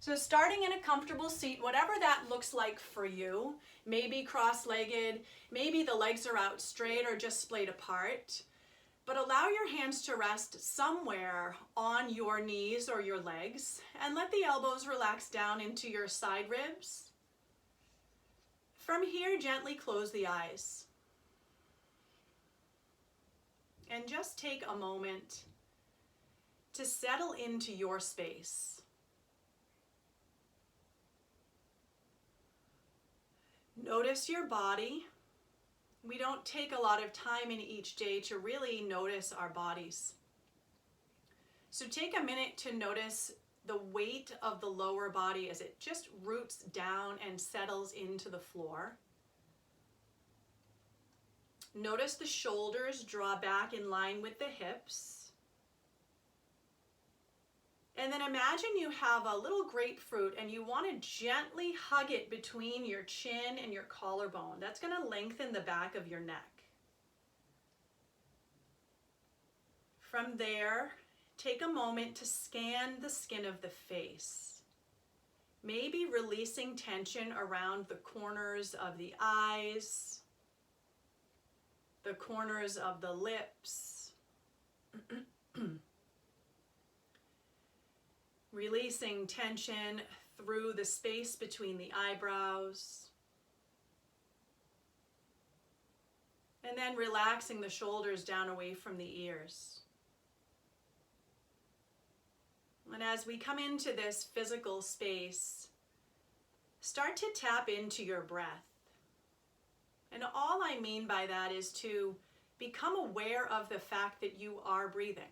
So starting in a comfortable seat, whatever that looks like for you, maybe cross-legged, maybe the legs are out straight or just splayed apart, but allow your hands to rest somewhere on your knees or your legs, and let the elbows relax down into your side ribs. From here, gently close the eyes. And just take a moment to settle into your space. Notice your body. We don't take a lot of time in each day to really notice our bodies. So take a minute to notice the weight of the lower body as it just roots down and settles into the floor. Notice the shoulders draw back in line with the hips. And then imagine you have a little grapefruit and you want to gently hug it between your chin and your collarbone. That's going to lengthen the back of your neck. From there, take a moment to scan the skin of the face. Maybe releasing tension around the corners of the eyes, the corners of the lips. Releasing tension through the space between the eyebrows. And then relaxing the shoulders down away from the ears. And as we come into this physical space, start to tap into your breath. And all I mean by that is to become aware of the fact that you are breathing.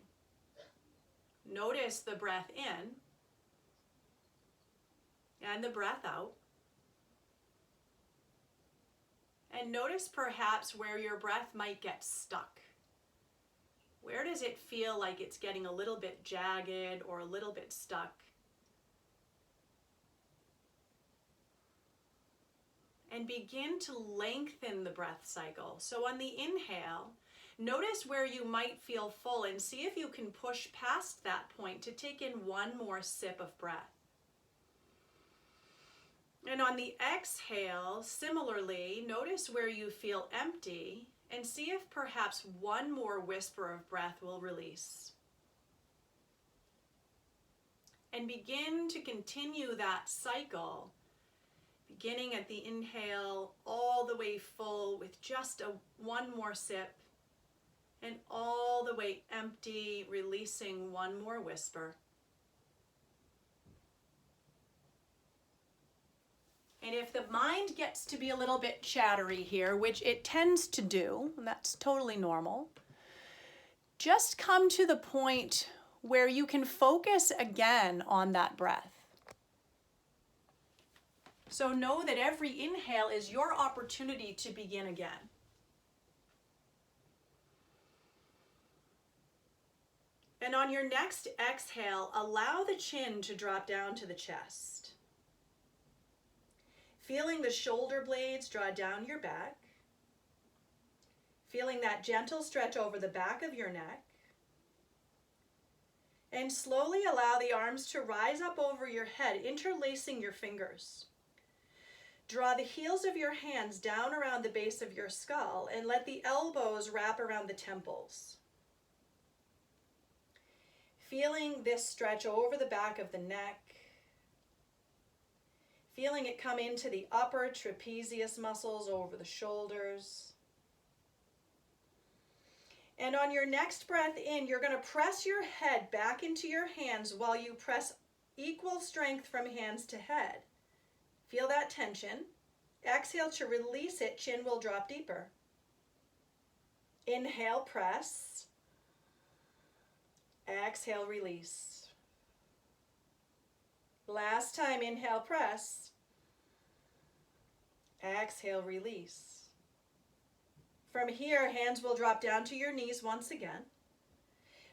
Notice the breath in and the breath out. And notice perhaps where your breath might get stuck. Where does it feel like it's getting a little bit jagged or a little bit stuck? And begin to lengthen the breath cycle. So on the inhale, notice where you might feel full and see if you can push past that point to take in one more sip of breath. And on the exhale, similarly, notice where you feel empty and see if perhaps one more whisper of breath will release. And begin to continue that cycle, beginning at the inhale all the way full with just one more sip, and all the way empty, releasing one more whisper. And if the mind gets to be a little bit chattery here, which it tends to do, and that's totally normal, just come to the point where you can focus again on that breath. So know that every inhale is your opportunity to begin again. And on your next exhale, allow the chin to drop down to the chest. Feeling the shoulder blades draw down your back. Feeling that gentle stretch over the back of your neck. And slowly allow the arms to rise up over your head, interlacing your fingers. Draw the heels of your hands down around the base of your skull and let the elbows wrap around the temples. Feeling this stretch over the back of the neck. Feeling it come into the upper trapezius muscles over the shoulders. And on your next breath in, you're going to press your head back into your hands while you press equal strength from hands to head. Feel that tension. Exhale to release it, chin will drop deeper. Inhale, press. Exhale, release. Last time, inhale, press. Exhale, release. From here, hands will drop down to your knees once again.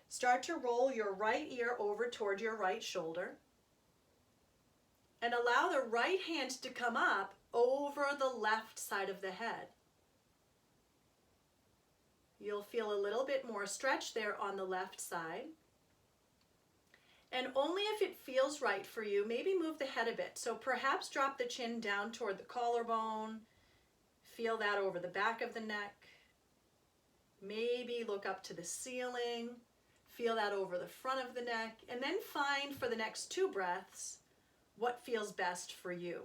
Start to roll your right ear over toward your right shoulder. And allow the right hand to come up over the left side of the head. You'll feel a little bit more stretch there on the left side. And only if it feels right for you, maybe move the head a bit. So perhaps drop the chin down toward the collarbone. Feel that over the back of the neck. Maybe look up to the ceiling. Feel that over the front of the neck. And then find for the next 2 breaths what feels best for you.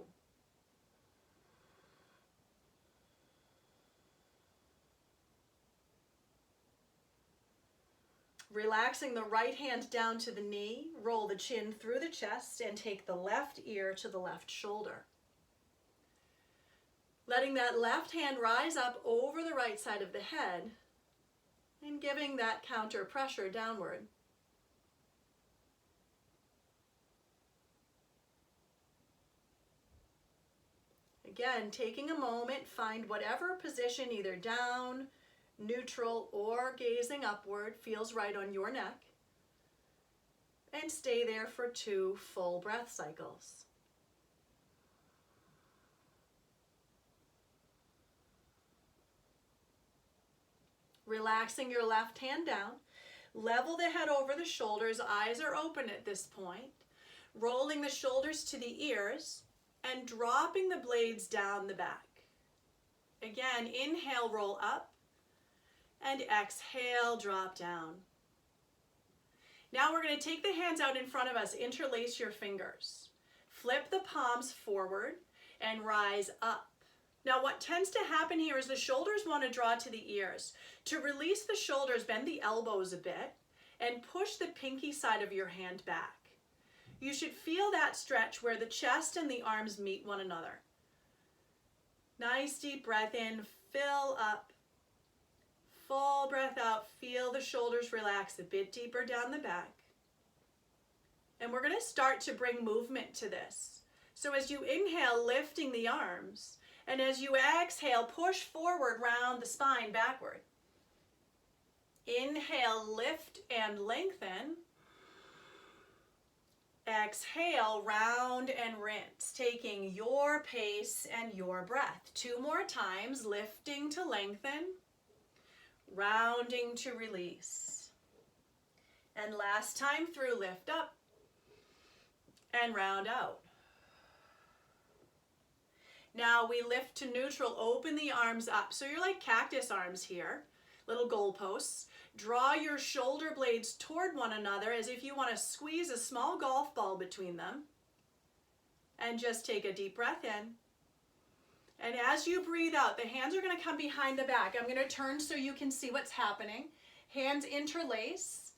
Relaxing the right hand down to the knee, roll the chin through the chest and take the left ear to the left shoulder. Letting that left hand rise up over the right side of the head and giving that counter pressure downward. Again, taking a moment, find whatever position, either down, neutral, or gazing upward, feels right on your neck. And stay there for 2 full breath cycles. Relaxing your left hand down. Level the head over the shoulders. Eyes are open at this point. Rolling the shoulders to the ears and dropping the blades down the back. Again, inhale, roll up. And exhale, drop down. Now we're going to take the hands out in front of us. Interlace your fingers. Flip the palms forward and rise up. Now what tends to happen here is the shoulders want to draw to the ears. To release the shoulders, bend the elbows a bit and push the pinky side of your hand back. You should feel that stretch where the chest and the arms meet one another. Nice deep breath in, fill up. Full breath out, feel the shoulders relax a bit deeper down the back. And we're going to start to bring movement to this. So as you inhale, lifting the arms, and as you exhale, push forward, round the spine backward. Inhale, lift and lengthen. Exhale, round and rinse, taking your pace and your breath. 2 more times, lifting to lengthen. Rounding to release. And last time through, lift up and round out. Now we lift to neutral, open the arms up. So you're like cactus arms here, little goalposts. Draw your shoulder blades toward one another as if you want to squeeze a small golf ball between them. And just take a deep breath in. And as you breathe out, the hands are going to come behind the back. I'm going to turn so you can see what's happening. Hands interlace.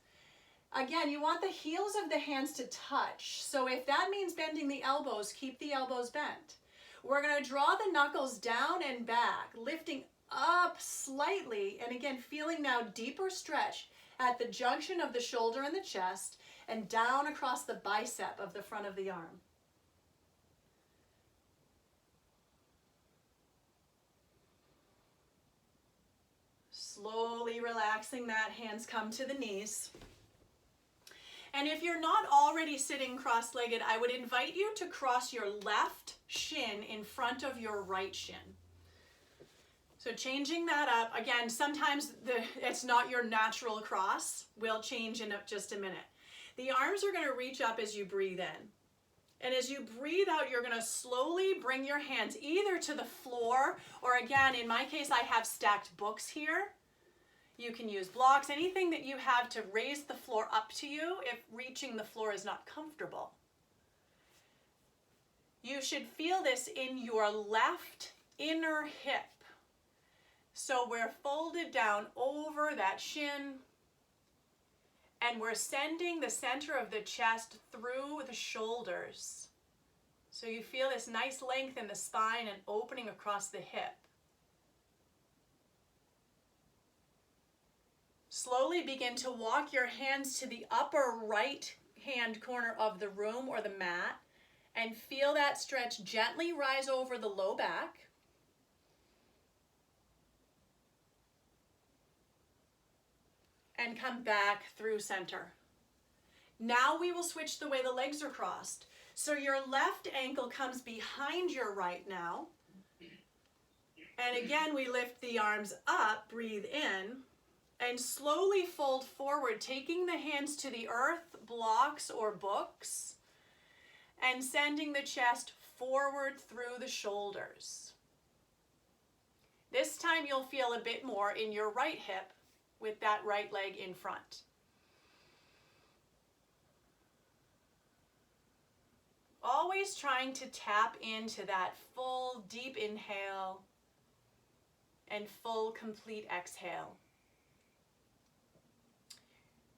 Again, you want the heels of the hands to touch. So if that means bending the elbows, keep the elbows bent. We're going to draw the knuckles down and back, lifting up slightly. And again, feeling now deeper stretch at the junction of the shoulder and the chest and down across the bicep of the front of the arm. Slowly relaxing that, hands come to the knees. And if you're not already sitting cross-legged, I would invite you to cross your left shin in front of your right shin. So changing that up, again, sometimes it's not your natural cross. We'll change in just a minute. The arms are going to reach up as you breathe in. And as you breathe out, you're going to slowly bring your hands either to the floor, or again, in my case, I have stacked books here. You can use blocks, anything that you have to raise the floor up to you if reaching the floor is not comfortable. You should feel this in your left inner hip. So we're folded down over that shin, and we're sending the center of the chest through the shoulders. So you feel this nice length in the spine and opening across the hip. Slowly begin to walk your hands to the upper right hand corner of the room or the mat and feel that stretch gently rise over the low back. And come back through center. Now we will switch the way the legs are crossed. So your left ankle comes behind your right now. And again, we lift the arms up, breathe in. And slowly fold forward, taking the hands to the earth, blocks or books, and sending the chest forward through the shoulders. This time you'll feel a bit more in your right hip with that right leg in front. Always trying to tap into that full deep inhale and full complete exhale.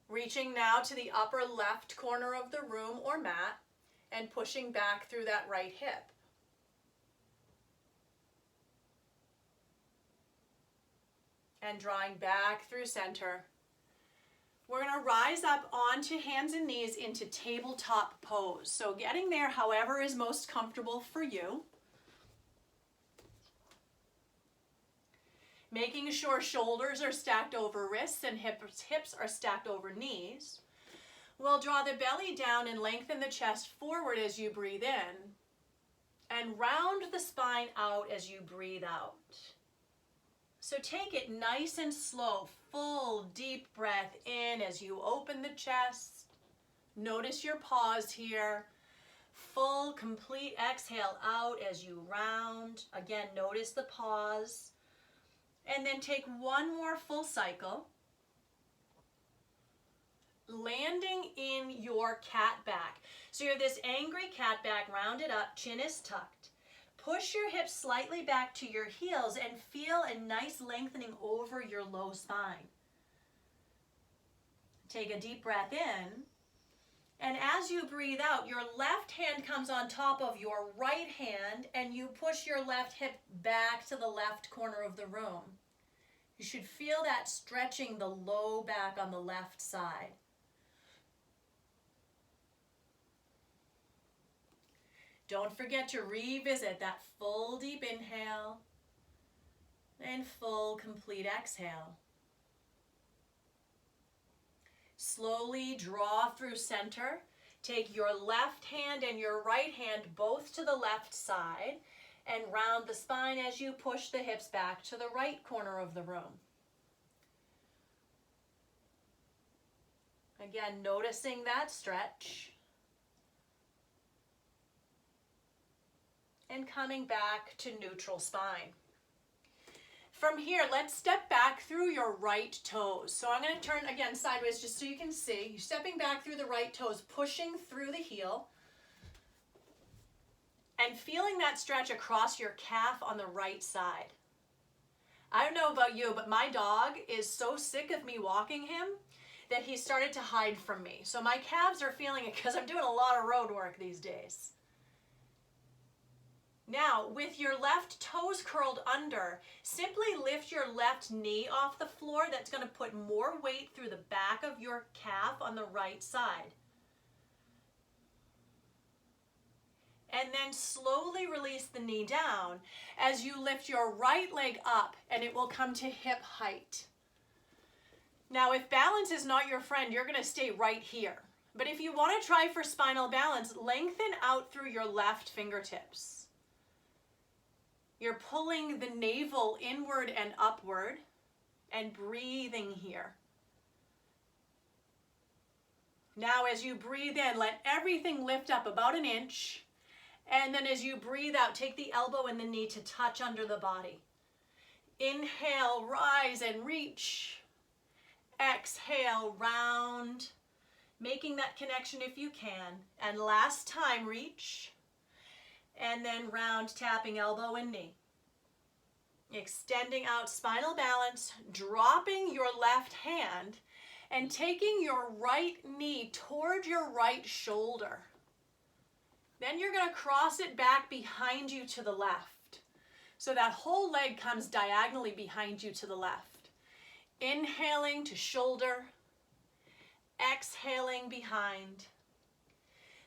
Reaching now to the upper left corner of the room or mat and pushing back through that right hip. And drawing back through center. We're going to rise up onto hands and knees into tabletop pose. So getting there however is most comfortable for you. Making sure shoulders are stacked over wrists and hips are stacked over knees. We'll draw the belly down and lengthen the chest forward as you breathe in. And round the spine out as you breathe out. So take it nice and slow, full deep breath in as you open the chest. Notice your pause here. Full complete exhale out as you round. Again, notice the pause. And then take one more full cycle. Landing in your cat back. So you have this angry cat back, rounded up, chin is tucked. Push your hips slightly back to your heels and feel a nice lengthening over your low spine. Take a deep breath in. And as you breathe out, your left hand comes on top of your right hand and you push your left hip back to the left corner of the room. You should feel that stretching the low back on the left side. Don't forget to revisit that full deep inhale and full complete exhale. Slowly draw through center. Take your left hand and your right hand both to the left side and round the spine as you push the hips back to the right corner of the room. Again, noticing that stretch. And coming back to neutral spine. From here, let's step back through your right toes. So I'm going to turn again sideways just so you can see. You're stepping back through the right toes, pushing through the heel. And feeling that stretch across your calf on the right side. I don't know about you, but my dog is so sick of me walking him that he started to hide from me. So my calves are feeling it because I'm doing a lot of road work these days. Now, with your left toes curled under, simply lift your left knee off the floor. That's going to put more weight through the back of your calf on the right side. And then slowly release the knee down as you lift your right leg up, and it will come to hip height. Now, if balance is not your friend, you're going to stay right here. But if you want to try for spinal balance, lengthen out through your left fingertips. You're pulling the navel inward and upward and breathing here. Now as you breathe in, let everything lift up about an inch. And then as you breathe out, take the elbow and the knee to touch under the body. Inhale, rise and reach. Exhale, round. Making that connection if you can. And last time, reach. And then round, tapping elbow and knee. Extending out spinal balance, dropping your left hand and taking your right knee toward your right shoulder. Then you're going to cross it back behind you to the left. So that whole leg comes diagonally behind you to the left. Inhaling to shoulder, exhaling behind.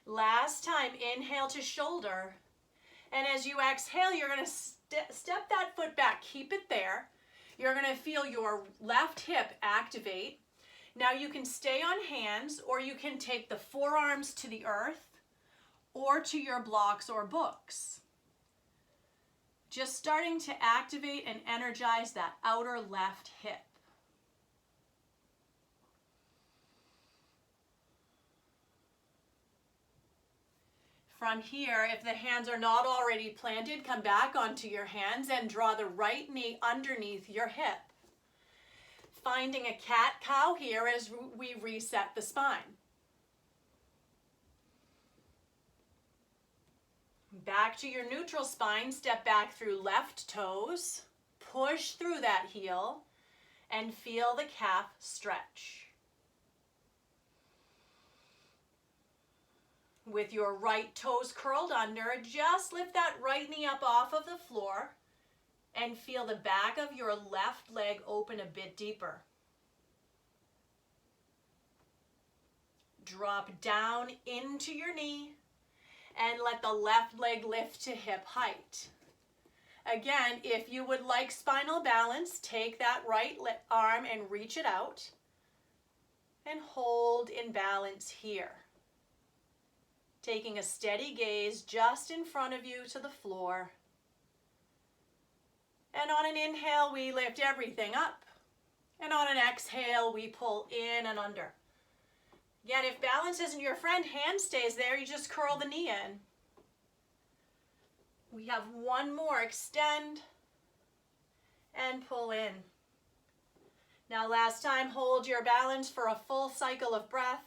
Last time, inhale to shoulder. And as you exhale, you're going to step that foot back. Keep it there. You're going to feel your left hip activate. Now you can stay on hands, or you can take the forearms to the earth or to your blocks or books. Just starting to activate and energize that outer left hip. From here, if the hands are not already planted, come back onto your hands and draw the right knee underneath your hip. Finding a cat-cow here as we reset the spine. Back to your neutral spine, step back through left toes, push through that heel, and feel the calf stretch. With your right toes curled under, just lift that right knee up off of the floor and feel the back of your left leg open a bit deeper. Drop down into your knee and let the left leg lift to hip height. Again, if you would like spinal balance, take that right arm and reach it out and hold in balance here. Taking a steady gaze just in front of you to the floor. And on an inhale, we lift everything up. And on an exhale, we pull in and under. Again, if balance isn't your friend, hand stays there, you just curl the knee in. We have one more, extend and pull in. Now last time, hold your balance for a full cycle of breath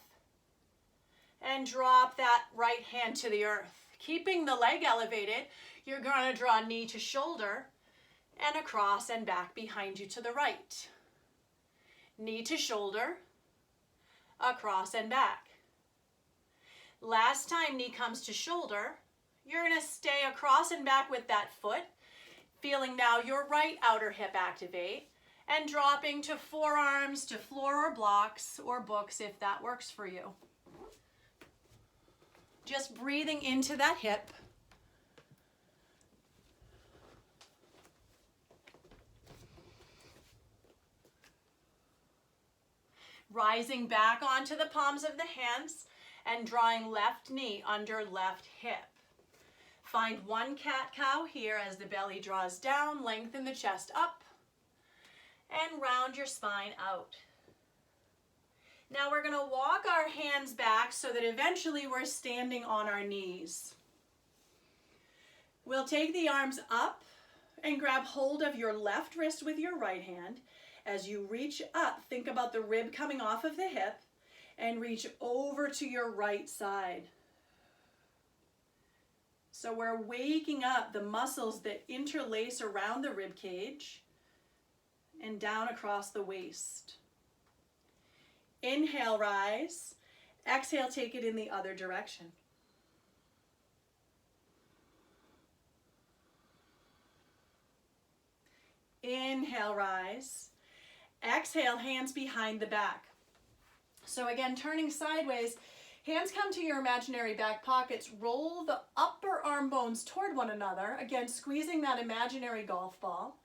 and drop that right hand to the earth. Keeping the leg elevated, you're going to draw knee to shoulder and across and back behind you to the right. Knee to shoulder, across and back. Last time knee comes to shoulder, you're going to stay across and back with that foot, feeling now your right outer hip activate, and dropping to forearms to floor or blocks or books if that works for you. Just breathing into that hip. Rising back onto the palms of the hands and drawing left knee under left hip. Find one cat-cow here as the belly draws down, lengthen the chest up, and round your spine out. Now we're going to walk our hands back so that eventually we're standing on our knees. We'll take the arms up and grab hold of your left wrist with your right hand. As you reach up, think about the rib coming off of the hip and reach over to your right side. So we're waking up the muscles that interlace around the rib cage and down across the waist. Inhale, rise. Exhale, take it in the other direction. Inhale, rise. Exhale, hands behind the back. So again, turning sideways, hands come to your imaginary back pockets. Roll the upper arm bones toward one another. Again, squeezing that imaginary golf ball.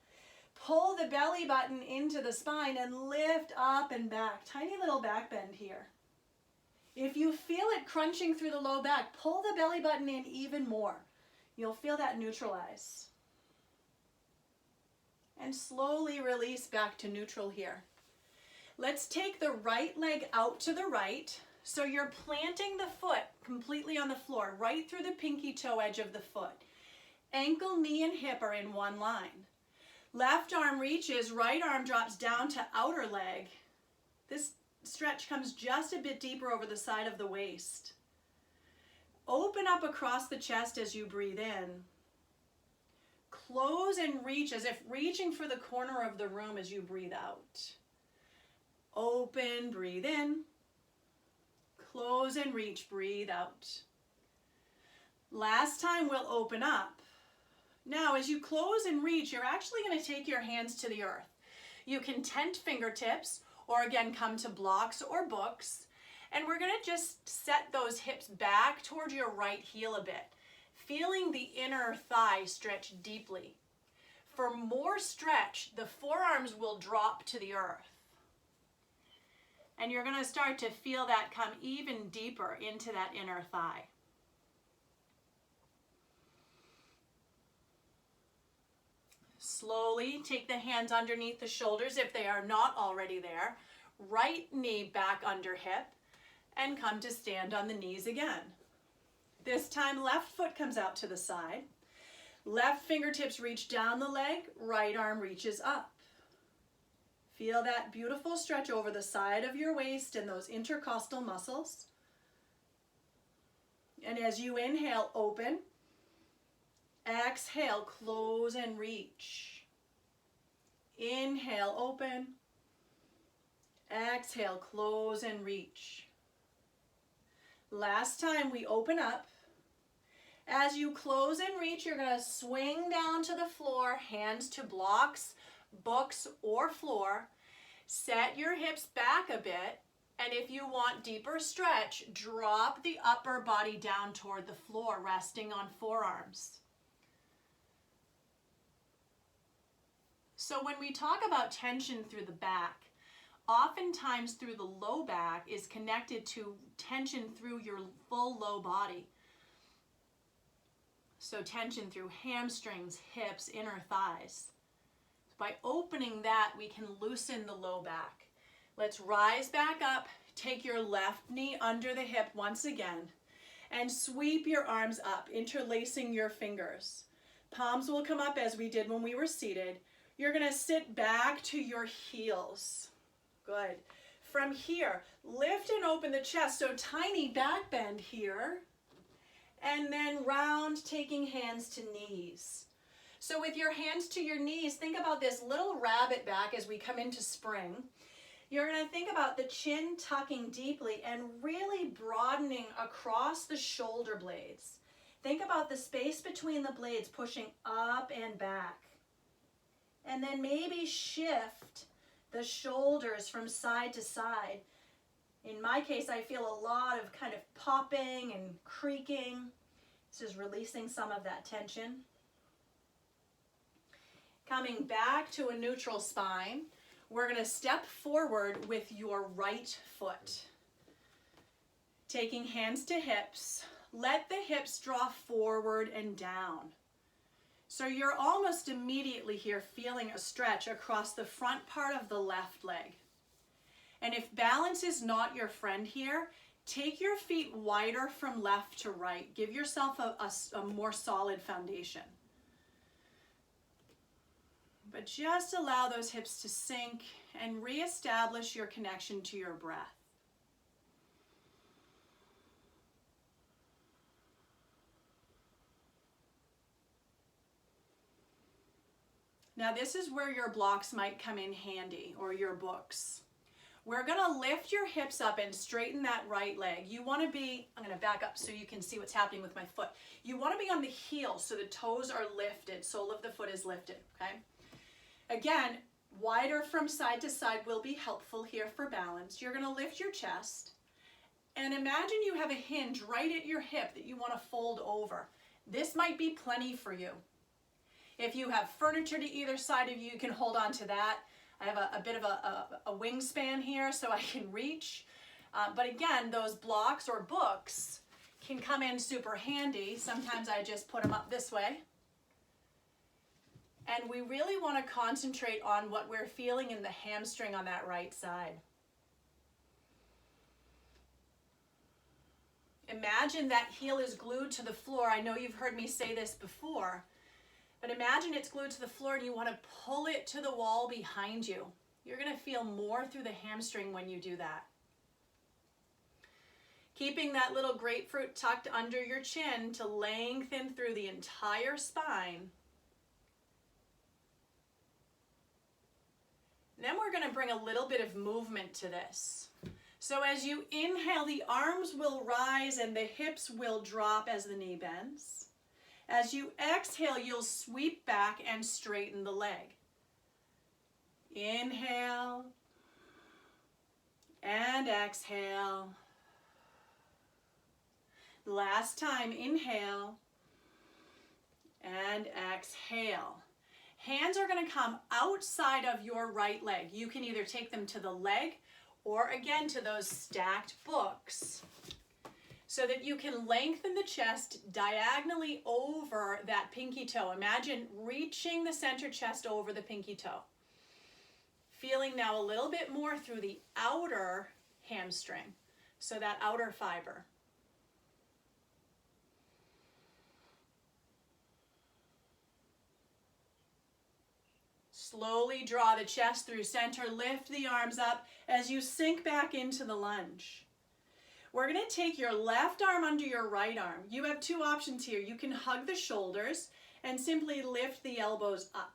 Pull the belly button into the spine and lift up and back. Tiny little back bend here. If you feel it crunching through the low back, pull the belly button in even more. You'll feel that neutralize. And slowly release back to neutral here. Let's take the right leg out to the right. So you're planting the foot completely on the floor, right through the pinky toe edge of the foot. Ankle, knee, and hip are in one line. Left arm reaches, right arm drops down to outer leg. This stretch comes just a bit deeper over the side of the waist. Open up across the chest as you breathe in. Close and reach as if reaching for the corner of the room as you breathe out. Open, breathe in. Close and reach, breathe out. Last time we'll open up. Now as you close and reach, you're actually going to take your hands to the earth. You can tent fingertips or again come to blocks or books. And we're going to just set those hips back toward your right heel a bit. Feeling the inner thigh stretch deeply. For more stretch, the forearms will drop to the earth. And you're going to start to feel that come even deeper into that inner thigh. Slowly take the hands underneath the shoulders if they are not already there. Right knee back under hip and come to stand on the knees again. This time, left foot comes out to the side. Left fingertips reach down the leg, right arm reaches up. Feel that beautiful stretch over the side of your waist and those intercostal muscles. And as you inhale, open. Exhale, close and reach. Inhale, open. Exhale, close and reach. Last time, we open up. As you close and reach, you're going to swing down to the floor, hands to blocks, books, or floor. Set your hips back a bit, and if you want deeper stretch, drop the upper body down toward the floor, resting on forearms. So when we talk about tension through the back, oftentimes through the low back is connected to tension through your full low body. So tension through hamstrings, hips, inner thighs. By opening that, we can loosen the low back. Let's rise back up, take your left knee under the hip once again, and sweep your arms up, interlacing your fingers. Palms will come up as we did when we were seated. You're going to sit back to your heels. Good. From here, lift and open the chest, so tiny back bend here. And then round, taking hands to knees. So with your hands to your knees, think about this little rabbit back as we come into spring. You're going to think about the chin tucking deeply and really broadening across the shoulder blades. Think about the space between the blades pushing up and back. And then maybe shift the shoulders from side to side. In my case, I feel a lot of kind of popping and creaking. This is releasing some of that tension. Coming back to a neutral spine, we're going to step forward with your right foot. Taking hands to hips, let the hips draw forward and down. So you're almost immediately here feeling a stretch across the front part of the left leg. And if balance is not your friend here, take your feet wider from left to right. Give yourself a more solid foundation. But just allow those hips to sink and reestablish your connection to your breath. Now this is where your blocks might come in handy, or your books. We're going to lift your hips up and straighten that right leg. You want to be, I'm going to back up so you can see what's happening with my foot. You want to be on the heel so the toes are lifted, sole of the foot is lifted, okay? Again, wider from side to side will be helpful here for balance. You're going to lift your chest and imagine you have a hinge right at your hip that you want to fold over. This might be plenty for you. If you have furniture to either side of you, you can hold on to that. I have a bit of a wingspan here so I can reach. But again, those blocks or books can come in super handy. Sometimes I just put them up this way. And we really want to concentrate on what we're feeling in the hamstring on that right side. Imagine that heel is glued to the floor. I know you've heard me say this before. But imagine it's glued to the floor and you want to pull it to the wall behind you. You're going to feel more through the hamstring when you do that. Keeping that little grapefruit tucked under your chin to lengthen through the entire spine. Then we're going to bring a little bit of movement to this. So as you inhale, the arms will rise and the hips will drop as the knee bends. As you exhale, you'll sweep back and straighten the leg. Inhale and exhale. Last time, inhale and exhale. Hands are going to come outside of your right leg. You can either take them to the leg or again to those stacked books, so that you can lengthen the chest diagonally over that pinky toe. Imagine reaching the center chest over the pinky toe. Feeling now a little bit more through the outer hamstring, so that outer fiber. Slowly draw the chest through center, lift the arms up as you sink back into the lunge. We're going to take your left arm under your right arm. You have two options here. You can hug the shoulders and simply lift the elbows up.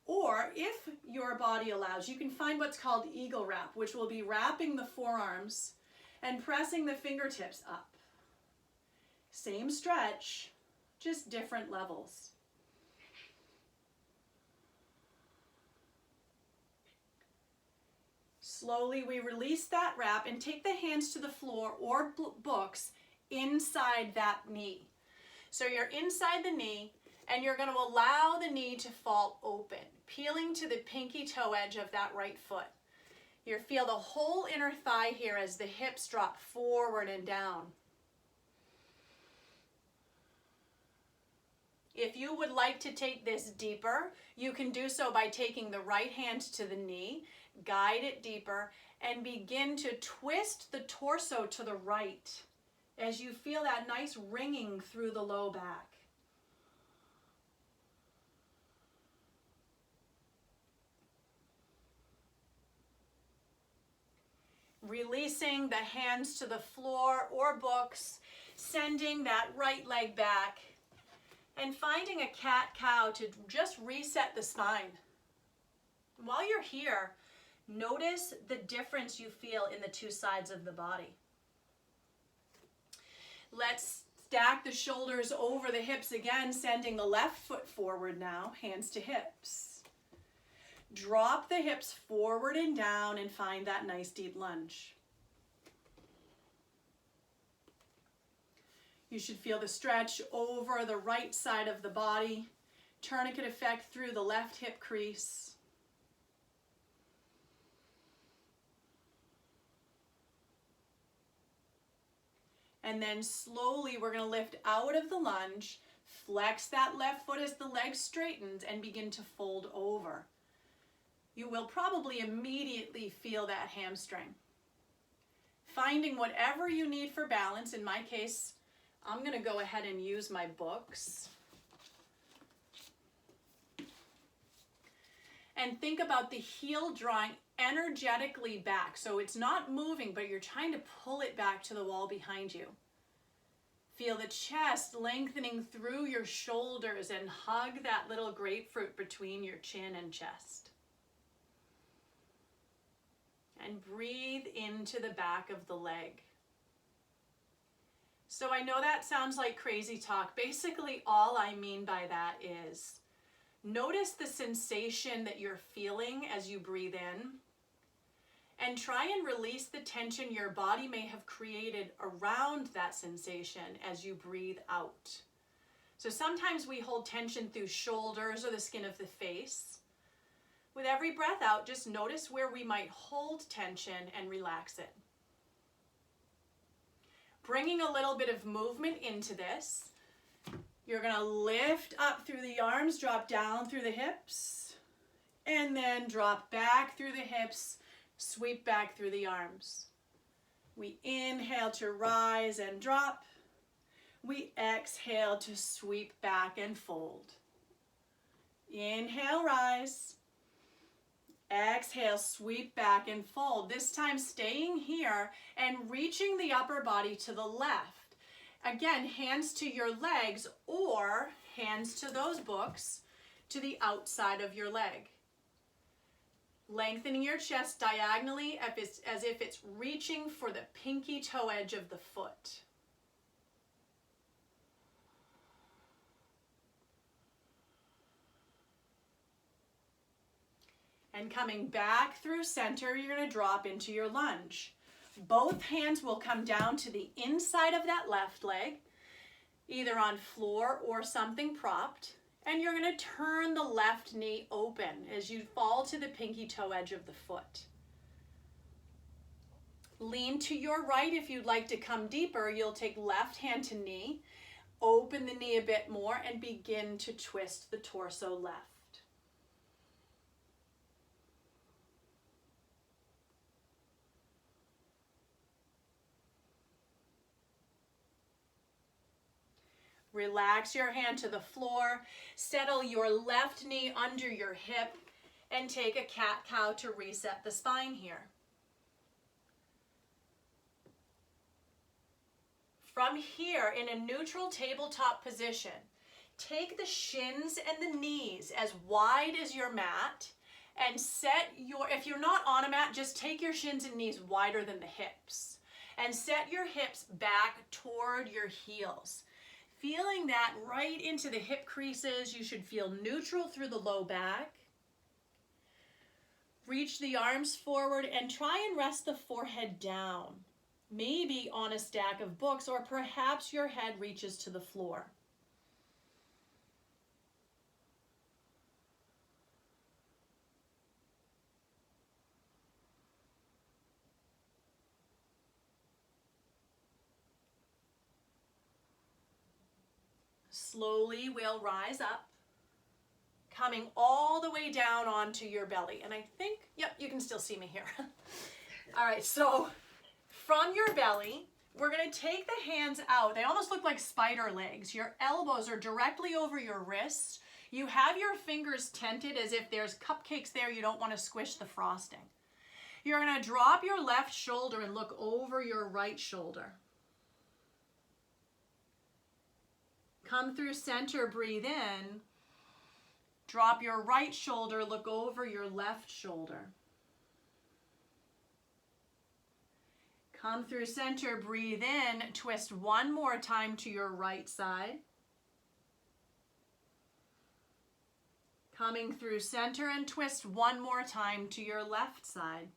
Or if your body allows, you can find what's called eagle wrap, which will be wrapping the forearms and pressing the fingertips up. Same stretch, just different levels. Slowly we release that wrap and take the hands to the floor or books inside that knee. So you're inside the knee and you're going to allow the knee to fall open, peeling to the pinky toe edge of that right foot. You feel the whole inner thigh here as the hips drop forward and down. If you would like to take this deeper, you can do so by taking the right hand to the knee, guide it deeper, and begin to twist the torso to the right as you feel that nice ringing through the low back. Releasing the hands to the floor or books, sending that right leg back, and finding a cat-cow to just reset the spine. While you're here, notice the difference you feel in the two sides of the body. Let's stack the shoulders over the hips again, sending the left foot forward now, hands to hips. Drop the hips forward and down and find that nice deep lunge. You should feel the stretch over the right side of the body, tourniquet effect through the left hip crease. And then slowly we're going to lift out of the lunge, flex that left foot as the leg straightens, and begin to fold over. You will probably immediately feel that hamstring. Finding whatever you need for balance. In my case, I'm going to go ahead and use my books. And think about the heel drawing energetically back. So it's not moving, but you're trying to pull it back to the wall behind you. Feel the chest lengthening through your shoulders and hug that little grapefruit between your chin and chest. And breathe into the back of the leg. So I know that sounds like crazy talk. Basically, all I mean by that is notice the sensation that you're feeling as you breathe in, and try and release the tension your body may have created around that sensation as you breathe out. So sometimes we hold tension through shoulders or the skin of the face. With every breath out, just notice where we might hold tension and relax it. Bringing a little bit of movement into this, you're going to lift up through the arms, drop down through the hips, and then drop back through the hips, sweep back through the arms. We inhale to rise and drop. We exhale to sweep back and fold. Inhale, rise. Exhale, sweep back and fold. This time staying here and reaching the upper body to the left. Again, hands to your legs or hands to those books to the outside of your leg. Lengthening your chest diagonally as if it's reaching for the pinky toe edge of the foot. And coming back through center, you're going to drop into your lunge. Both hands will come down to the inside of that left leg, either on floor or something propped. And you're going to turn the left knee open as you fall to the pinky toe edge of the foot. Lean to your right if you'd like to come deeper. You'll take left hand to knee, open the knee a bit more, and begin to twist the torso left. Relax your hand to the floor. Settle your left knee under your hip and take a cat-cow to reset the spine here. From here, in a neutral tabletop position, take the shins and the knees as wide as your mat and set your, if you're not on a mat, just take your shins and knees wider than the hips and set your hips back toward your heels. Feeling that right into the hip creases. You should feel neutral through the low back. Reach the arms forward and try and rest the forehead down, maybe on a stack of books, or perhaps your head reaches to the floor. Slowly we'll rise up, coming all the way down onto your belly. And I think, yep, you can still see me here. All right, so from your belly, we're going to take the hands out. They almost look like spider legs. Your elbows are directly over your wrists. You have your fingers tented as if there's cupcakes there. You don't want to squish the frosting. You're going to drop your left shoulder and look over your right shoulder. Come through center, breathe in. Drop your right shoulder, look over your left shoulder. Come through center, breathe in, twist one more time to your right side. Coming through center and twist one more time to your left side.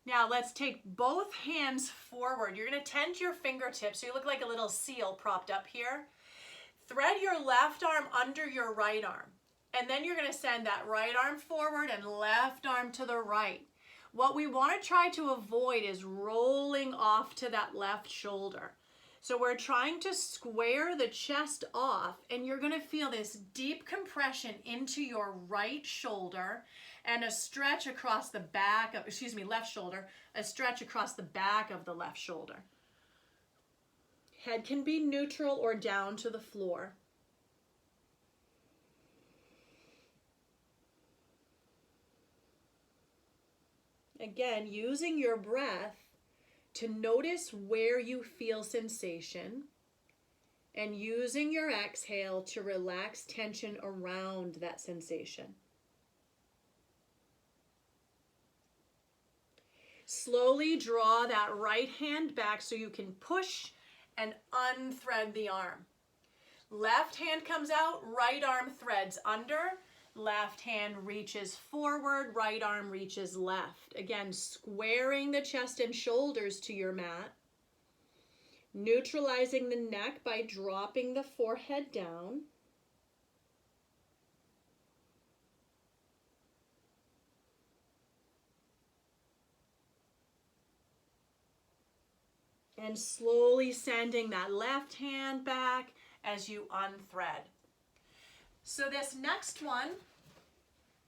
Now let's take both hands forward. You're going to tent your fingertips so you look like a little seal propped up here. Thread your left arm under your right arm. And then you're going to send that right arm forward and left arm to the right. What we want to try to avoid is rolling off to that left shoulder. So we're trying to square the chest off, and you're going to feel this deep compression into your right shoulder and a stretch across the back of, left shoulder, a stretch across the back of the left shoulder. Head can be neutral or down to the floor. Again, using your breath to notice where you feel sensation and using your exhale to relax tension around that sensation. Slowly draw that right hand back so you can push and unthread the arm. Left hand comes out, right arm threads under. Left hand reaches forward, right arm reaches left. Again, squaring the chest and shoulders to your mat. Neutralizing the neck by dropping the forehead down. And slowly sending that left hand back as you unthread. So this next one,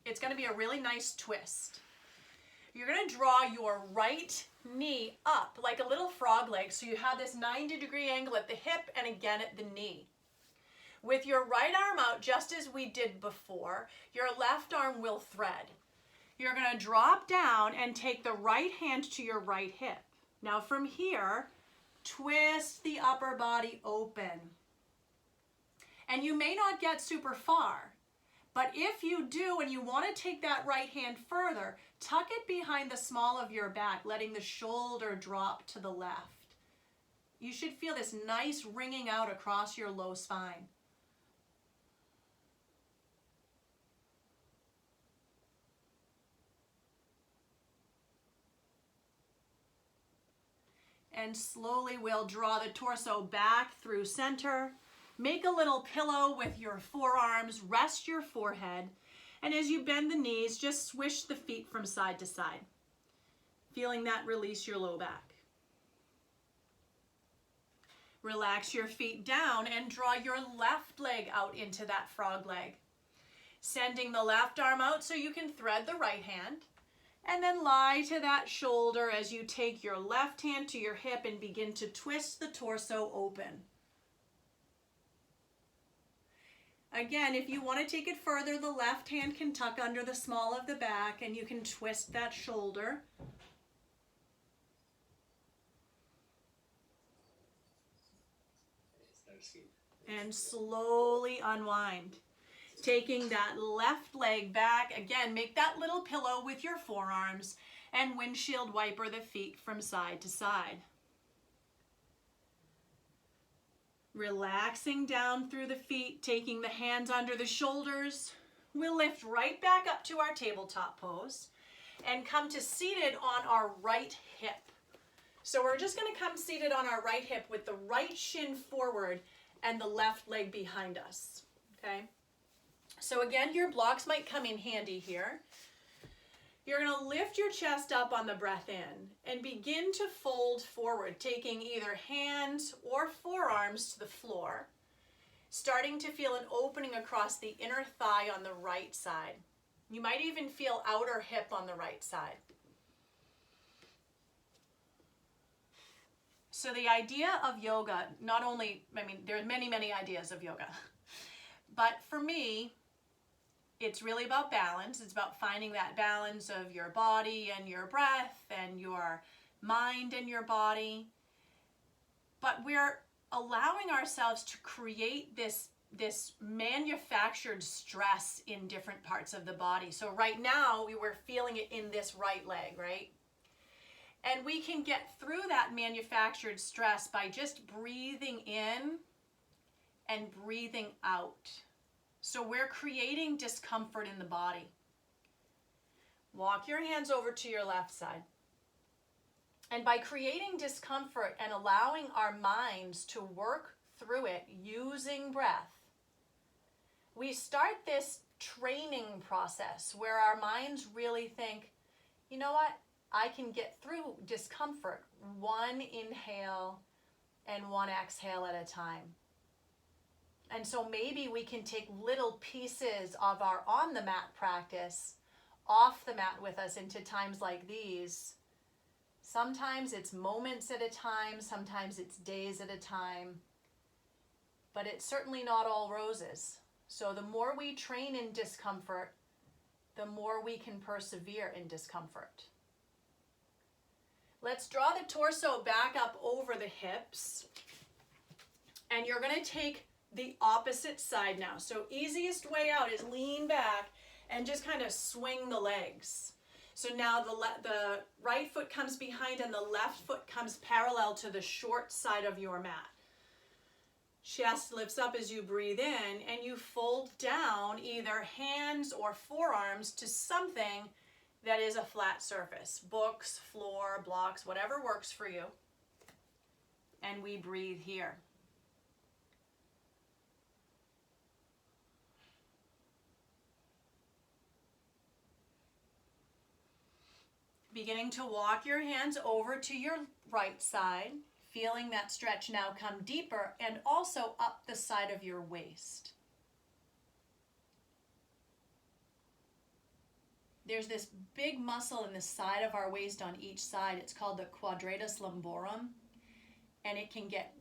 it's going to be a really nice twist. You're going to draw your right knee up like a little frog leg. So you have this 90-degree angle at the hip and again at the knee. With your right arm out, just as we did before, your left arm will thread. You're going to drop down and take the right hand to your right hip. Now from here, twist the upper body open. And you may not get super far, but if you do and you want to take that right hand further, tuck it behind the small of your back, letting the shoulder drop to the left. You should feel this nice ringing out across your low spine. And slowly we'll draw the torso back through center. Make a little pillow with your forearms, rest your forehead, and as you bend the knees, just swish the feet from side to side. Feeling that release your low back. Relax your feet down and draw your left leg out into that frog leg. Sending the left arm out so you can thread the right hand. And then lie to that shoulder as you take your left hand to your hip and begin to twist the torso open. Again, if you want to take it further, the left hand can tuck under the small of the back and you can twist that shoulder. And slowly unwind. Taking that left leg back, again, make that little pillow with your forearms and windshield wiper the feet from side to side. Relaxing down through the feet, taking the hands under the shoulders. We'll lift right back up to our tabletop pose and come to seated on our right hip. So we're just going to come seated on our right hip with the right shin forward and the left leg behind us, okay? So again, your blocks might come in handy here. You're going to lift your chest up on the breath in and begin to fold forward, taking either hands or forearms to the floor, starting to feel an opening across the inner thigh on the right side. You might even feel outer hip on the right side. So the idea of yoga, not only, there's many ideas of yoga, but for me, it's really about balance. It's about finding that balance of your body and your breath and your mind and your body. But we're allowing ourselves to create this manufactured stress in different parts of the body. So right now, we're feeling it in this right leg, right? And we can get through that manufactured stress by just breathing in and breathing out. So we're creating discomfort in the body. Walk your hands over to your left side. And by creating discomfort and allowing our minds to work through it using breath, we start this training process where our minds really think, you know what? I can get through discomfort one inhale and one exhale at a time. And so maybe we can take little pieces of our on the mat practice off the mat with us into times like these. Sometimes it's moments at a time, sometimes it's days at a time, but it's certainly not all roses. So the more we train in discomfort, the more we can persevere in discomfort. Let's draw the torso back up over the hips. And you're going to take the opposite side now. So easiest way out is lean back and just kind of swing the legs. So now the right foot comes behind and the left foot comes parallel to the short side of your mat. Chest lifts up as you breathe in and you fold down either hands or forearms to something that is a flat surface. Books, floor, blocks, whatever works for you. And we breathe here. Beginning to walk your hands over to your right side, feeling that stretch now come deeper and also up the side of your waist. There's this big muscle in the side of our waist on each side. It's called the quadratus lumborum. And it can get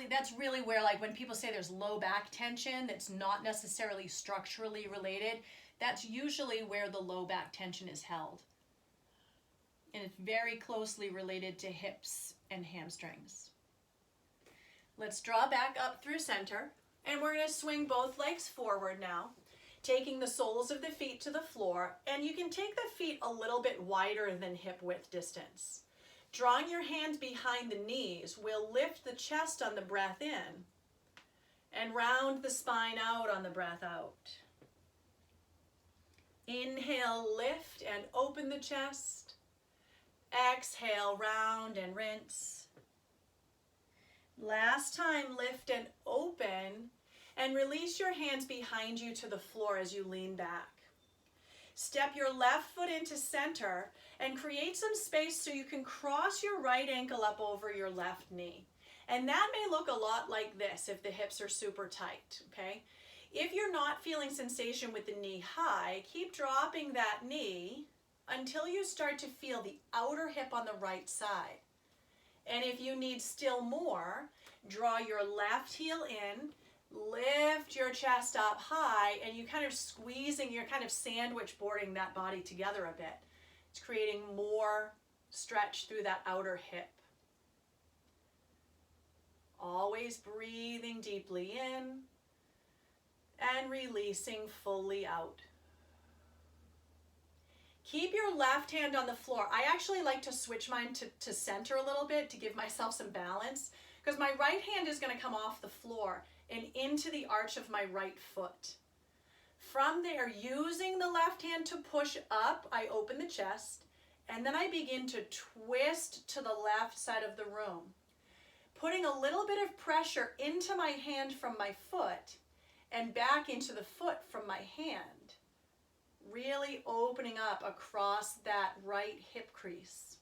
that's really where, like, when people say there's low back tension that's not necessarily structurally related, that's usually where the low back tension is held. And it's very closely related to hips and hamstrings. Let's draw back up through center, and we're going to swing both legs forward now, taking the soles of the feet to the floor, and you can take the feet a little bit wider than hip width distance. Drawing your hands behind the knees will lift the chest on the breath in and round the spine out on the breath out. Inhale, lift and open the chest. Exhale, round and rinse. Last time, lift and open, and release your hands behind you to the floor as you lean back. Step your left foot into center and create some space so you can cross your right ankle up over your left knee. And that may look a lot like this if the hips are super tight, okay? If you're not feeling sensation with the knee high, keep dropping that knee until you start to feel the outer hip on the right side. And if you need still more, draw your left heel in, lift your chest up high, and you kind of squeezing, you're kind of sandwich boarding that body together a bit. It's creating more stretch through that outer hip. Always breathing deeply in and releasing fully out. Keep your left hand on the floor. I actually like to switch mine to center a little bit to give myself some balance, because my right hand is going to come off the floor and into the arch of my right foot. From there, using the left hand to push up, I open the chest, and then I begin to twist to the left side of the room, putting a little bit of pressure into my hand from my foot and back into the foot from my hand, really opening up across that right hip crease.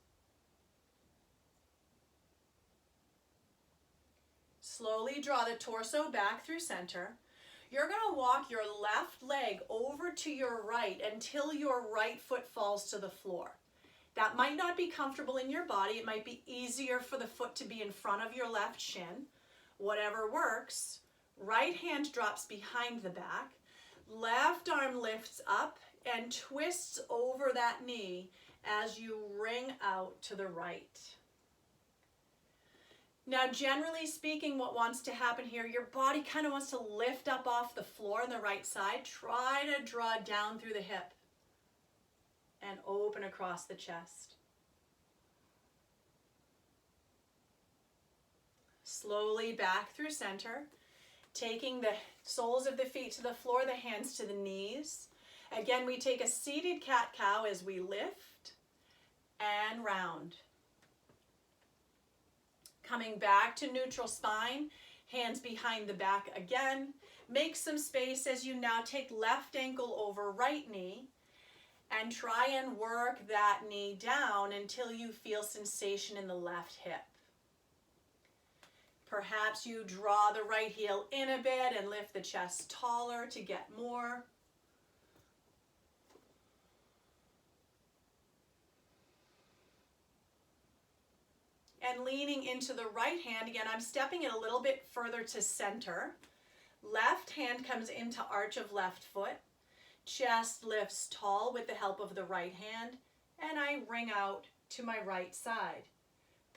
Slowly draw the torso back through center. You're going to walk your left leg over to your right until your right foot falls to the floor. That might not be comfortable in your body. It might be easier for the foot to be in front of your left shin. Whatever works. Right hand drops behind the back. Left arm lifts up and twists over that knee as you ring out to the right. Now, generally speaking, what wants to happen here, your body kind of wants to lift up off the floor on the right side. Try to draw down through the hip and open across the chest. Slowly back through center, taking the soles of the feet to the floor, the hands to the knees. Again, we take a seated cat-cow as we lift and round. Coming back to neutral spine, hands behind the back again. Make some space as you now take left ankle over right knee and try and work that knee down until you feel sensation in the left hip. Perhaps you draw the right heel in a bit and lift the chest taller to get more. And leaning into the right hand, again, I'm stepping it a little bit further to center. Left hand comes into arch of left foot. Chest lifts tall with the help of the right hand. And I ring out to my right side,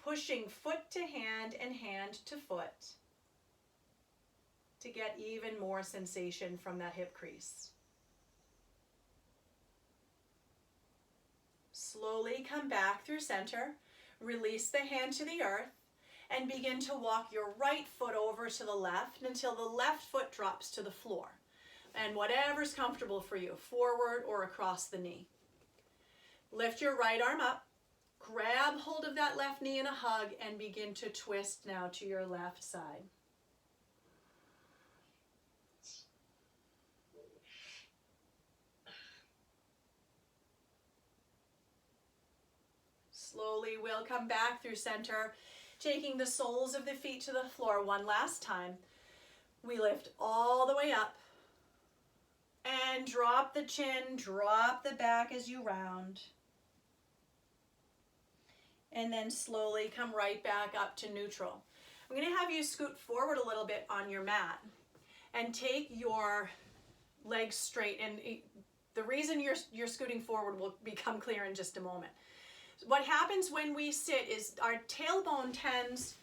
pushing foot to hand and hand to foot to get even more sensation from that hip crease. Slowly come back through center. Release the hand to the earth and begin to walk your right foot over to the left until the left foot drops to the floor. And whatever's comfortable for you, forward or across the knee. Lift your right arm up, grab hold of that left knee in a hug, and begin to twist now to your left side. Slowly we'll come back through center, taking the soles of the feet to the floor one last time. We lift all the way up and drop the chin, drop the back as you round. And then slowly come right back up to neutral. I'm going to have you scoot forward a little bit on your mat and take your legs straight. And the reason you're scooting forward will become clear in just a moment. What happens when we sit is our tailbone tends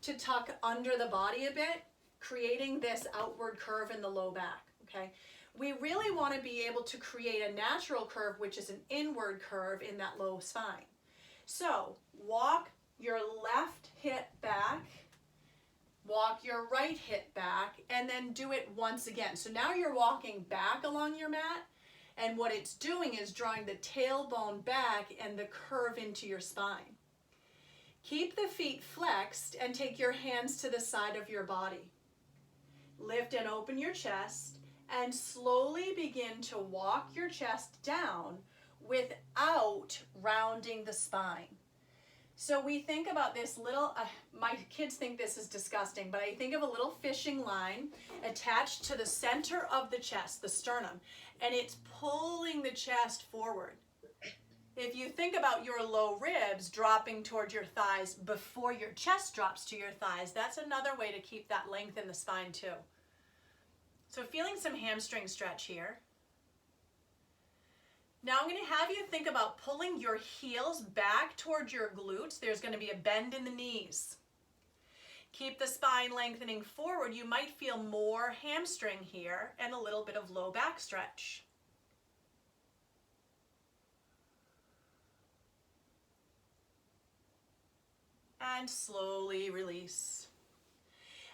to tuck under the body a bit, creating this outward curve in the low back, okay? We really want to be able to create a natural curve, which is an inward curve in that low spine. So walk your left hip back, walk your right hip back, and then do it once again. So now you're walking back along your mat, and what it's doing is drawing the tailbone back and the curve into your spine. Keep the feet flexed and take your hands to the side of your body. Lift and open your chest and slowly begin to walk your chest down without rounding the spine. So we think about this little, my kids think this is disgusting, but I think of a little fishing line attached to the center of the chest, the sternum, and it's pulling the chest forward. If you think about your low ribs dropping towards your thighs before your chest drops to your thighs, that's another way to keep that length in the spine too. So feeling some hamstring stretch here. Now I'm going to have you think about pulling your heels back towards your glutes. There's going to be a bend in the knees. Keep the spine lengthening forward. You might feel more hamstring here and a little bit of low back stretch. And slowly release.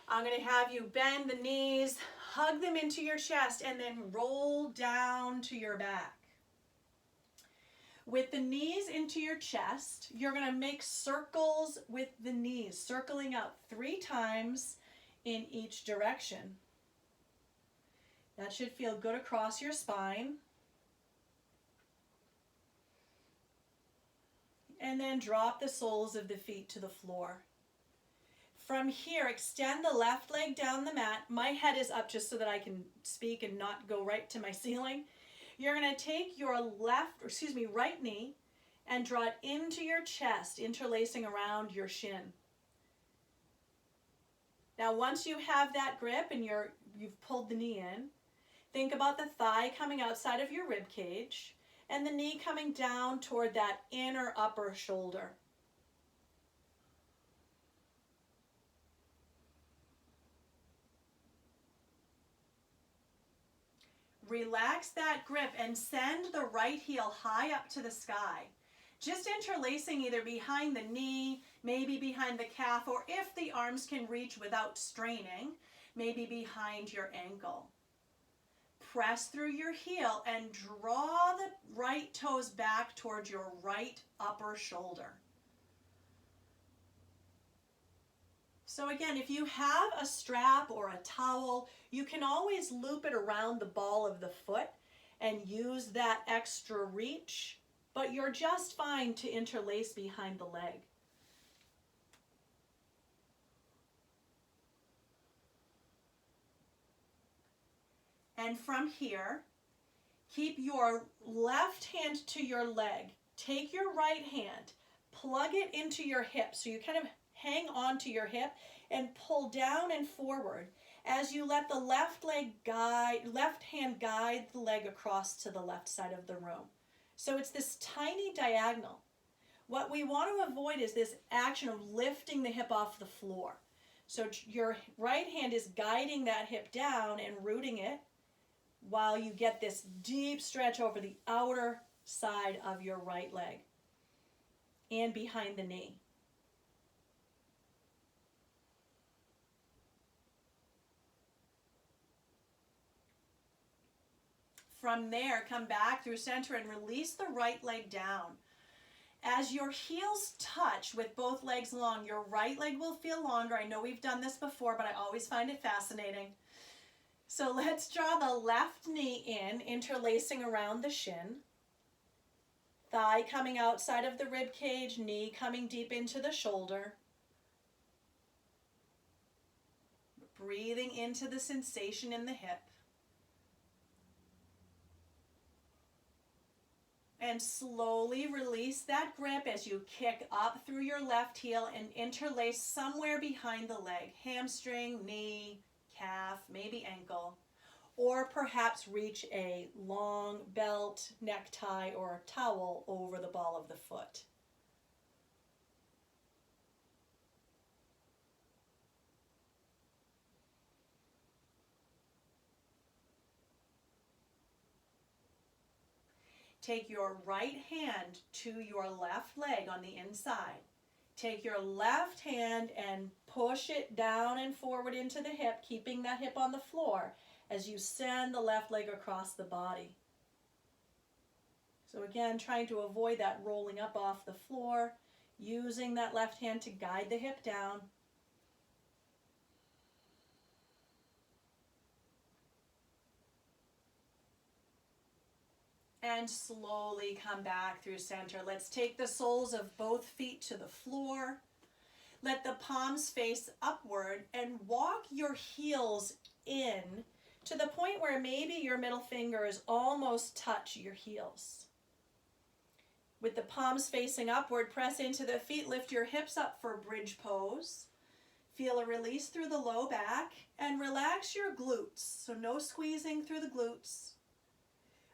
I'm going to have you bend the knees, hug them into your chest, and then roll down to your back. With the knees into your chest, you're going to make circles with the knees, circling out 3 times in each direction. That should feel good across your spine. And then drop the soles of the feet to the floor. From here, extend the left leg down the mat. My head is up just so that I can speak and not go right to my ceiling. You're going to take your right knee and draw it into your chest, interlacing around your shin. Now, once you have that grip and you've pulled the knee in, think about the thigh coming outside of your rib cage and the knee coming down toward that inner upper shoulder. Relax that grip and send the right heel high up to the sky. Just interlacing either behind the knee, maybe behind the calf, or if the arms can reach without straining, maybe behind your ankle. Press through your heel and draw the right toes back towards your right upper shoulder. So again, if you have a strap or a towel, you can always loop it around the ball of the foot and use that extra reach, but you're just fine to interlace behind the leg. And from here, keep your left hand to your leg. Take your right hand, plug it into your hip. So you kind of hang on to your hip and pull down and forward as you let the left hand guide the leg across to the left side of the room. So it's this tiny diagonal. What we want to avoid is this action of lifting the hip off the floor. So your right hand is guiding that hip down and rooting it while you get this deep stretch over the outer side of your right leg and behind the knee. From there, come back through center and release the right leg down. As your heels touch with both legs long, your right leg will feel longer. I know we've done this before, but I always find it fascinating. So let's draw the left knee in, interlacing around the shin. Thigh coming outside of the rib cage, knee coming deep into the shoulder. Breathing into the sensation in the hip. And slowly release that grip as you kick up through your left heel and interlace somewhere behind the leg. Hamstring, knee, calf, maybe ankle. Or perhaps reach a long belt, necktie, or towel over the ball of the foot. Take your right hand to your left leg on the inside. Take your left hand and push it down and forward into the hip, keeping that hip on the floor as you send the left leg across the body. So again, trying to avoid that rolling up off the floor, using that left hand to guide the hip down. And slowly come back through center. Let's take the soles of both feet to the floor. Let the palms face upward and walk your heels in to the point where maybe your middle fingers almost touch your heels. With the palms facing upward, press into the feet, lift your hips up for bridge pose. Feel a release through the low back and relax your glutes. So no squeezing through the glutes.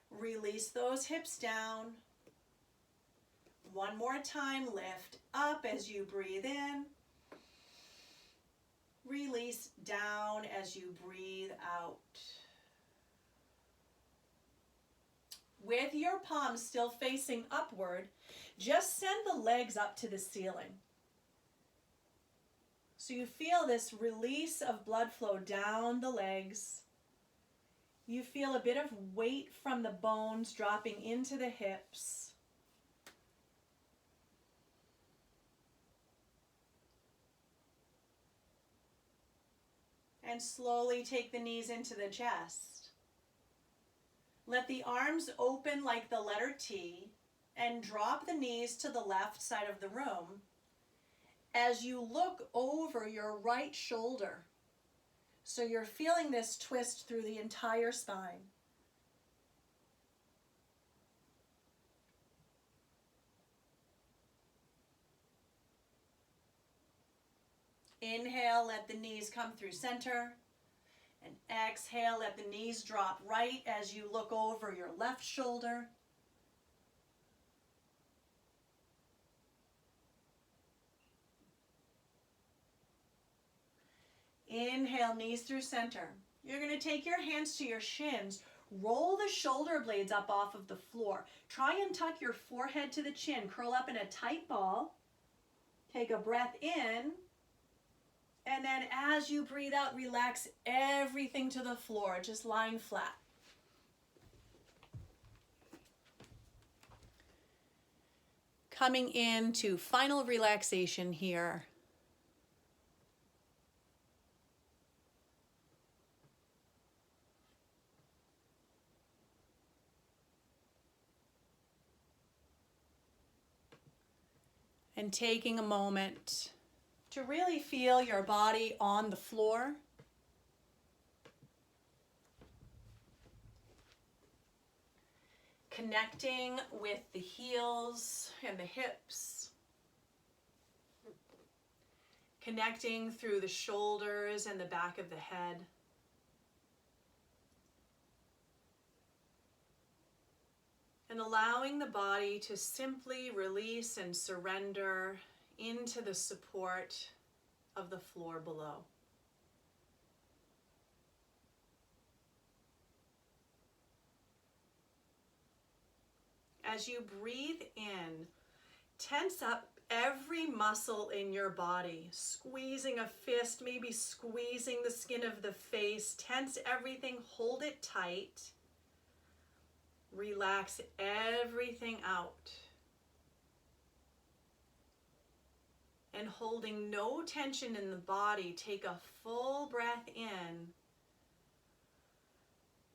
Release those hips down. One more time, lift up as you breathe in. Release down as you breathe out. With your palms still facing upward, just send the legs up to the ceiling. So you feel this release of blood flow down the legs. You feel a bit of weight from the bones dropping into the hips. And slowly take the knees into the chest. Let the arms open like the letter T and drop the knees to the left side of the room as you look over your right shoulder. So you're feeling this twist through the entire spine. Inhale, let the knees come through center. And exhale, let the knees drop right as you look over your left shoulder. Inhale, knees through center. You're going to take your hands to your shins. Roll the shoulder blades up off of the floor. Try and tuck your forehead to the chin. Curl up in a tight ball. Take a breath in. And then as you breathe out, relax everything to the floor, just lying flat. Coming into final relaxation here. And taking a moment to really feel your body on the floor. Connecting with the heels and the hips. Connecting through the shoulders and the back of the head. And allowing the body to simply release and surrender into the support of the floor below. As you breathe in, tense up every muscle in your body, squeezing a fist, maybe squeezing the skin of the face. Tense everything, hold it tight. Relax everything out. And holding no tension in the body, take a full breath in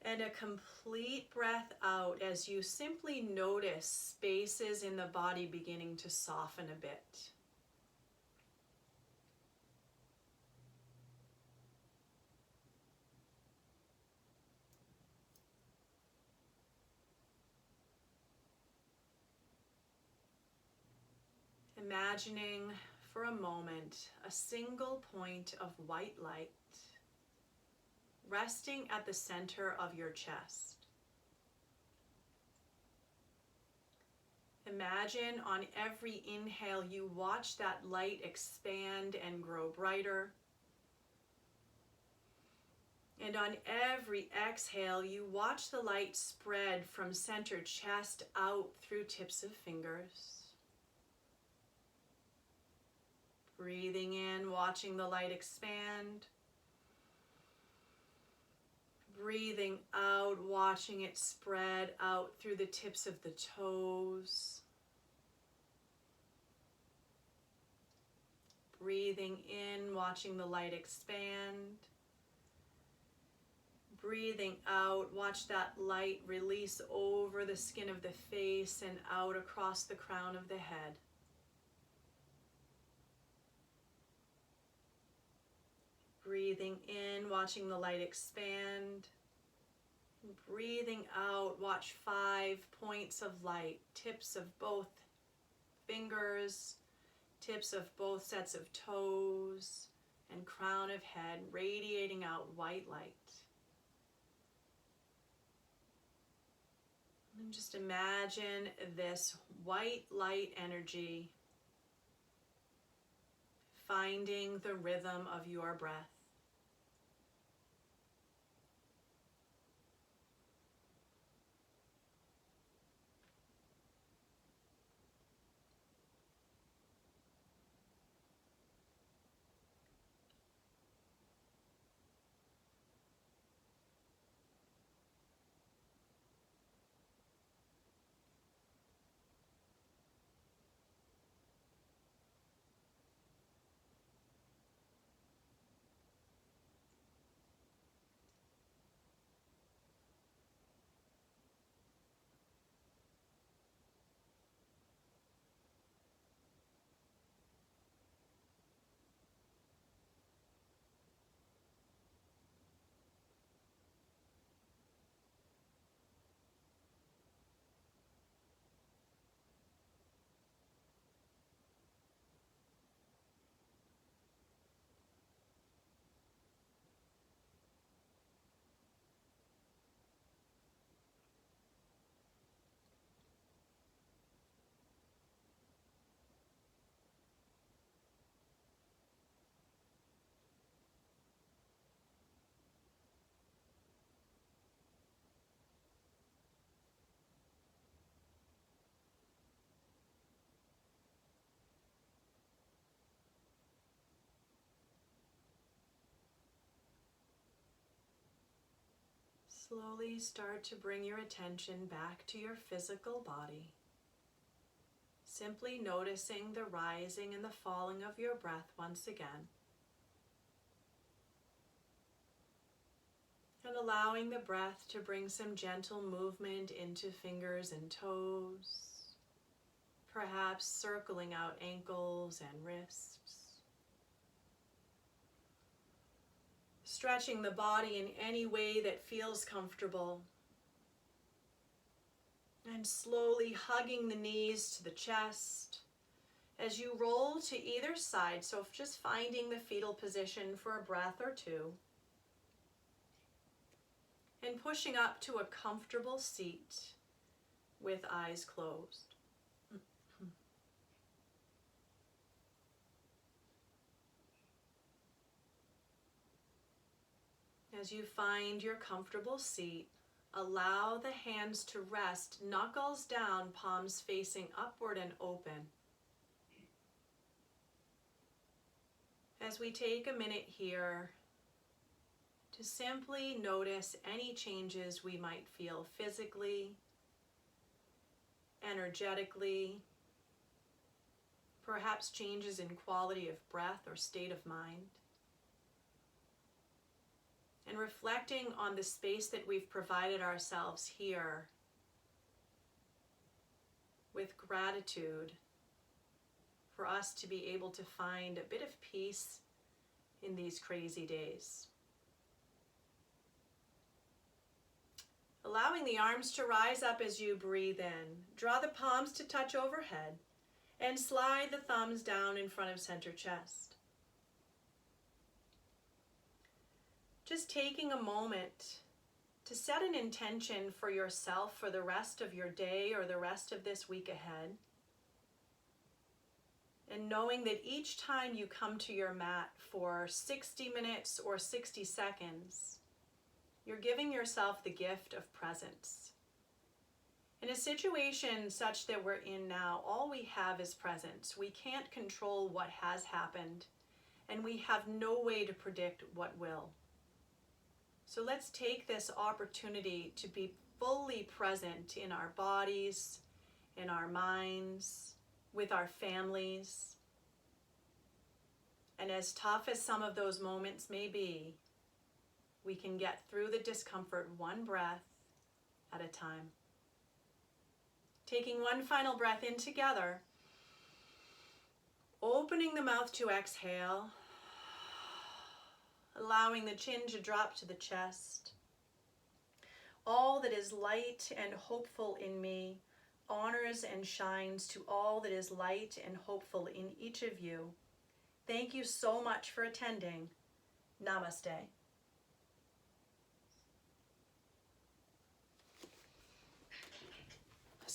and a complete breath out as you simply notice spaces in the body beginning to soften a bit. Imagining for a moment a single point of white light resting at the center of your chest. Imagine on every inhale you watch that light expand and grow brighter. And on every exhale you watch the light spread from center chest out through tips of fingers. Breathing in, watching the light expand. Breathing out, watching it spread out through the tips of the toes. Breathing in, watching the light expand. Breathing out, watch that light release over the skin of the face and out across the crown of the head. Breathing in, watching the light expand. Breathing out, watch 5 points of light, tips of both fingers, tips of both sets of toes, and crown of head radiating out white light. And just imagine this white light energy finding the rhythm of your breath. Slowly start to bring your attention back to your physical body. Simply noticing the rising and the falling of your breath once again. And allowing the breath to bring some gentle movement into fingers and toes. Perhaps circling out ankles and wrists. Stretching the body in any way that feels comfortable. And slowly hugging the knees to the chest as you roll to either side. So just finding the fetal position for a breath or two. And pushing up to a comfortable seat with eyes closed. As you find your comfortable seat, allow the hands to rest, knuckles down, palms facing upward and open. As we take a minute here to simply notice any changes we might feel physically, energetically, perhaps changes in quality of breath or state of mind. And reflecting on the space that we've provided ourselves here with gratitude for us to be able to find a bit of peace in these crazy days. Allowing the arms to rise up as you breathe in. Draw the palms to touch overhead and slide the thumbs down in front of center chest. Just taking a moment to set an intention for yourself for the rest of your day or the rest of this week ahead. And knowing that each time you come to your mat for 60 minutes or 60 seconds, you're giving yourself the gift of presence. In a situation such that we're in now, all we have is presence. We can't control what has happened, and we have no way to predict what will. So let's take this opportunity to be fully present in our bodies, in our minds, with our families. And as tough as some of those moments may be, we can get through the discomfort one breath at a time. Taking one final breath in together, opening the mouth to exhale, allowing the chin to drop to the chest. All that is light and hopeful in me honors and shines to all that is light and hopeful in each of you. Thank you so much for attending. Namaste.